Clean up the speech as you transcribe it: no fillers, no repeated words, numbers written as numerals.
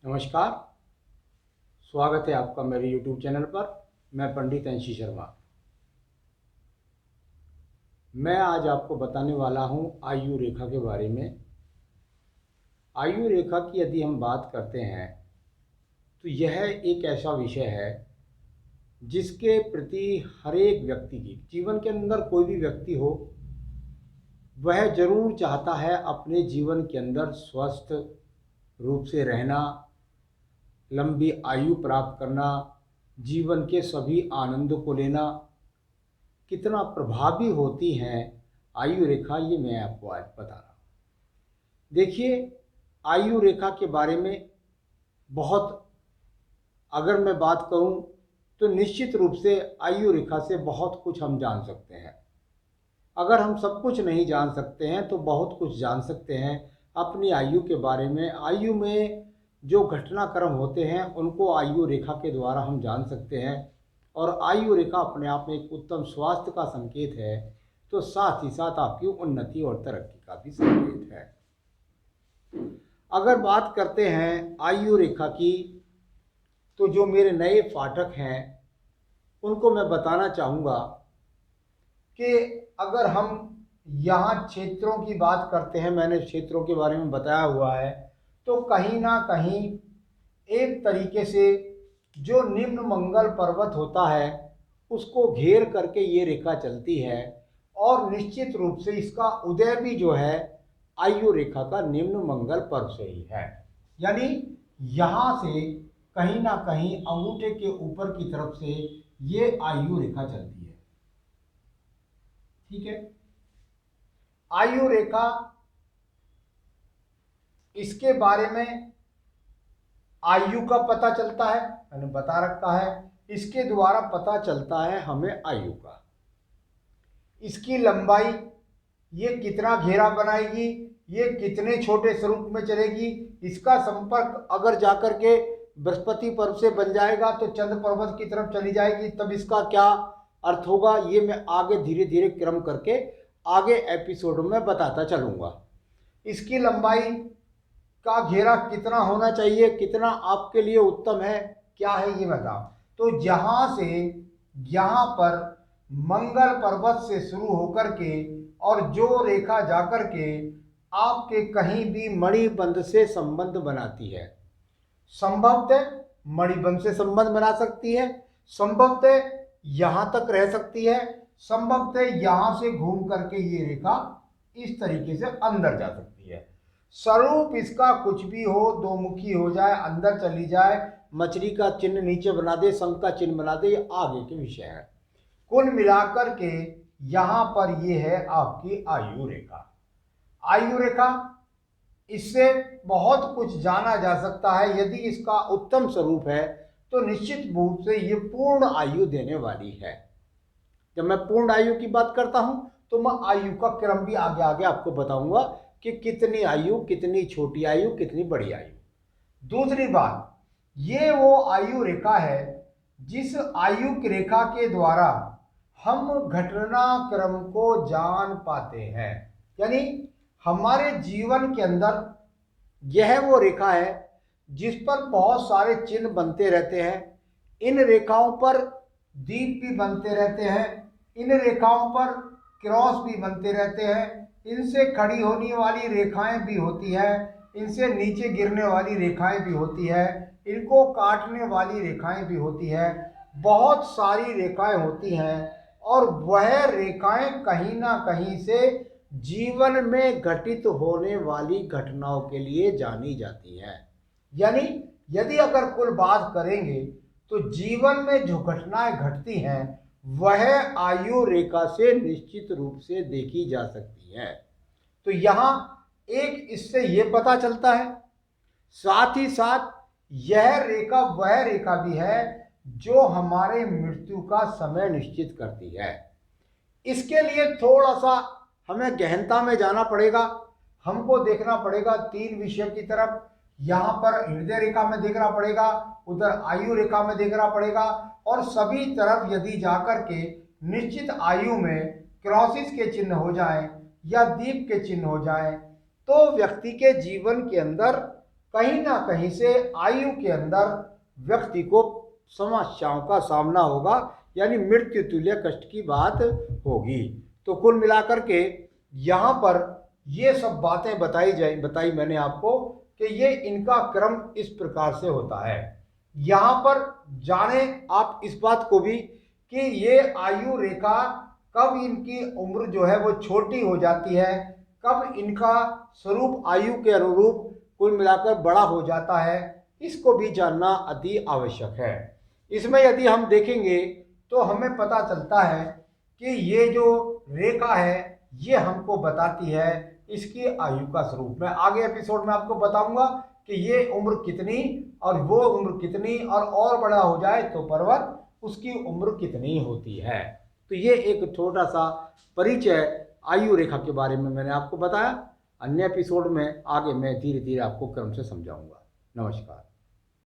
नमस्कार। स्वागत है आपका मेरे YouTube चैनल पर। मैं पंडित अंशी शर्मा। मैं आज आपको बताने वाला हूं आयु रेखा के बारे में। आयु रेखा की यदि हम बात करते हैं तो यह एक ऐसा विषय है जिसके प्रति हर एक व्यक्ति की जीवन के अंदर कोई भी व्यक्ति हो, वह जरूर चाहता है अपने जीवन के अंदर स्वस्थ रूप से रहना, लंबी आयु प्राप्त करना, जीवन के सभी आनंदों को लेना। कितना प्रभावी होती हैं आयु रेखा, ये मैं आपको आज बता रहा हूँ। देखिए, आयु रेखा के बारे में बहुत अगर मैं बात करूँ तो निश्चित रूप से आयु रेखा से बहुत कुछ हम जान सकते हैं। अगर हम सब कुछ नहीं जान सकते हैं तो बहुत कुछ जान सकते हैं अपनी आयु के बारे में। आयु में जो घटनाक्रम होते हैं उनको आयु रेखा के द्वारा हम जान सकते हैं। और आयु रेखा अपने आप में एक उत्तम स्वास्थ्य का संकेत है, तो साथ ही साथ आपकी उन्नति और तरक्की का भी संकेत है। अगर बात करते हैं आयु रेखा की, तो जो मेरे नए पाठक हैं उनको मैं बताना चाहूँगा कि अगर हम यहाँ क्षेत्रों की बात करते हैं, मैंने क्षेत्रों के बारे में बताया हुआ है, तो कहीं ना कहीं एक तरीके से जो निम्न मंगल पर्वत होता है उसको घेर करके ये रेखा चलती है। और निश्चित रूप से इसका उदय भी जो है आयु रेखा का निम्न मंगल पर्व से ही है। यानी यहाँ से कहीं ना कहीं अंगूठे के ऊपर की तरफ से ये आयु रेखा चलती है। ठीक है, आयु रेखा, इसके बारे में आयु का पता चलता है, मैंने बता रखा है। इसके द्वारा पता चलता है हमें आयु का, इसकी लंबाई, ये कितना घेरा बनाएगी, ये कितने छोटे स्वरूप में चलेगी। इसका संपर्क अगर जाकर के बृहस्पति पर्व से बन जाएगा तो चंद्र पर्वत की तरफ चली जाएगी, तब इसका क्या अर्थ होगा, ये मैं आगे धीरे धीरे क्रम करके आगे एपिसोड में बताता चलूँगा। इसकी लंबाई का घेरा कितना होना चाहिए, कितना आपके लिए उत्तम है, क्या है, ये बताओ। तो जहाँ से यहाँ पर मंगल पर्वत से शुरू होकर के और जो रेखा जाकर के आपके कहीं भी मणिबंध से संबंध बनाती है, संभवतः मणिबंध से संबंध बना सकती है, संभवतः यहाँ तक रह सकती है, संभवतः यहाँ से घूम करके ये रेखा इस तरीके से अंदर जा सकती है। स्वरूप इसका कुछ भी हो, दो मुखी हो जाए, अंदर चली जाए, मछली का चिन्ह नीचे बना दे, शंख का चिन्ह बना दे, ये आगे के विषय है। कुल मिलाकर के यहाँ पर ये है आपकी आयु रेखा। आयु रेखा, इससे बहुत कुछ जाना जा सकता है। यदि इसका उत्तम स्वरूप है तो निश्चित रूप से ये पूर्ण आयु देने वाली है। जब मैं पूर्ण आयु की बात करता हूं तो मैं आयु का क्रम भी आगे आगे आपको बताऊंगा कि कितनी आयु, कितनी छोटी आयु, कितनी बड़ी आयु। दूसरी बात, ये वो आयु रेखा है जिस आयु की रेखा के द्वारा हम घटनाक्रम को जान पाते हैं। यानी हमारे जीवन के अंदर यह वो रेखा है जिस पर बहुत सारे चिन्ह बनते रहते हैं। इन रेखाओं पर दीप भी बनते रहते हैं, इन रेखाओं पर क्रॉस भी बनते रहते हैं, इनसे खड़ी होने वाली रेखाएं भी होती हैं, इनसे नीचे गिरने वाली रेखाएं भी होती है, इनको काटने वाली रेखाएं भी होती है। बहुत सारी रेखाएं होती हैं और वह रेखाएं कहीं ना कहीं से जीवन में घटित होने वाली घटनाओं के लिए जानी जाती हैं। यानी यदि अगर कुल बात करेंगे तो जीवन में जो घटनाएं घटती हैं वह आयु रेखा से निश्चित रूप से देखी जा सकती हैं। तो यहाँ एक इससे ये पता चलता है, साथ ही साथ यह रेखा वह रेखा भी है जो हमारे मृत्यु का समय निश्चित करती है। इसके लिए थोड़ा सा हमें गहनता में जाना पड़ेगा, हमको देखना पड़ेगा तीन विषयों की तरफ। यहाँ पर हृदय रेखा में देखना पड़ेगा, उधर आयु रेखा में देखना पड़ेगा, और सभी तरफ यदि जाकर के निश्चित आयु में क्रॉसिस के चिन्ह हो जाए या दीप के चिन्ह हो जाए तो व्यक्ति के जीवन के अंदर कहीं ना कहीं से आयु के अंदर व्यक्ति को समस्याओं का सामना होगा, यानी मृत्यु तुल्य कष्ट की बात होगी। तो कुल मिलाकर के यहाँ पर ये सब बातें बताई मैंने आपको कि ये इनका क्रम इस प्रकार से होता है। यहाँ पर जाने आप इस बात को भी कि ये आयु रेखा कब इनकी उम्र जो है वो छोटी हो जाती है, कब इनका स्वरूप आयु के अनुरूप कुल मिलाकर बड़ा हो जाता है, इसको भी जानना अति आवश्यक है। इसमें यदि हम देखेंगे तो हमें पता चलता है कि ये जो रेखा है ये हमको बताती है इसकी आयु का स्वरूप। मैं आगे एपिसोड में आपको बताऊंगा कि ये उम्र कितनी और वो उम्र कितनी, और बड़ा हो जाए तो पर्वत उसकी उम्र कितनी होती है। तो ये एक छोटा सा परिचय आयु रेखा के बारे में मैंने आपको बताया। अन्य एपिसोड में आगे मैं धीरे धीरे आपको क्रम से समझाऊंगा। नमस्कार।